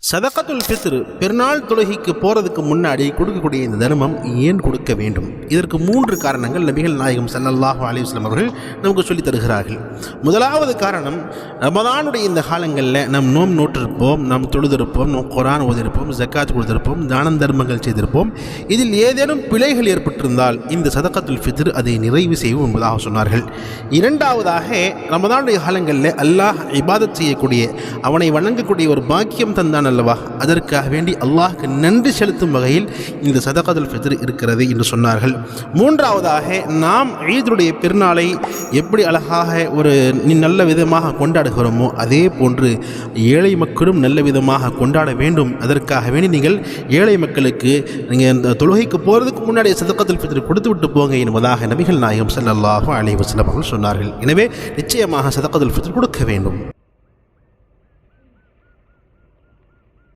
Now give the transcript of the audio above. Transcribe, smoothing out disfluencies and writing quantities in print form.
சதகத்துல் ஃபித்ர் பெருநாள் தொழுகைக்கு போகிறதுக்கு முன்னாடி கொடுக்கக்கூடிய இந்த தர்மம் ஏன் கொடுக்க வேண்டும்? இதற்கு 3 காரணங்கள் நபிகள் நாயகம் ஸல்லல்லாஹு அலைஹி வஸல்லம் அவர்கள் நமக்கு சொல்லித் தருகிறார்கள். முதலாவது காரணம், ரமதானுடைய இந்த காலங்களில் நாம் நோட்டிருப்போம், நாம் தொழுதிருப்போம், நாம் குர்ஆன் ஓதிருப்போம், ஜக்காத் கொடுத்திருப்போம், தான தர்மங்கள் செய்திருப்போம். இதில் ஏதேனும் பிழைகள் ஏற்பட்டிருந்தால் இந்த சதகத்துல் ஃபித்ர் அதை நிறைவு செய்யும் என்பதாக சொன்னார்கள். இரண்டாவதாக, ரமதானுடைய காலங்களில் அல்லாஹ் இபாதத் செய்யக்கூடிய, அவனை வணங்கக்கூடிய ஒரு பாக்கியம் தந்தான் அல்லவா, அதற்காக வேண்டி அல்லாஹ்க்கு நன்றி செலுத்தும் வகையில் இந்த சதகத்துல் ஃபித்ர் இருக்கிறது என்று சொன்னார்கள். மூன்றாவதாக, நாம் ஈதுடைய பெருநாளை எப்படி அழகாக ஒரு நல்ல விதமாக கொண்டாடுகிறோமோ அதே போன்று ஏழை மக்களும் நல்ல விதமாக கொண்டாட வேண்டும். அதற்காக வேண்டி நீங்கள் ஏழை மக்களுக்கு நீங்கள் இந்த தொழுகைக்கு போகிறதுக்கு முன்னாடி சதகத்துல் ஃபித்ர் கொடுத்து விட்டு போங்க என்பதாக நபிகள் நாயகம் ஸல்லல்லாஹு அலைஹி வஸல்லம் அவர்கள் சொன்னார்கள். எனவே நிச்சயமாக சதகத்துல் ஃபித்ர் கொடுக்க வேண்டும்.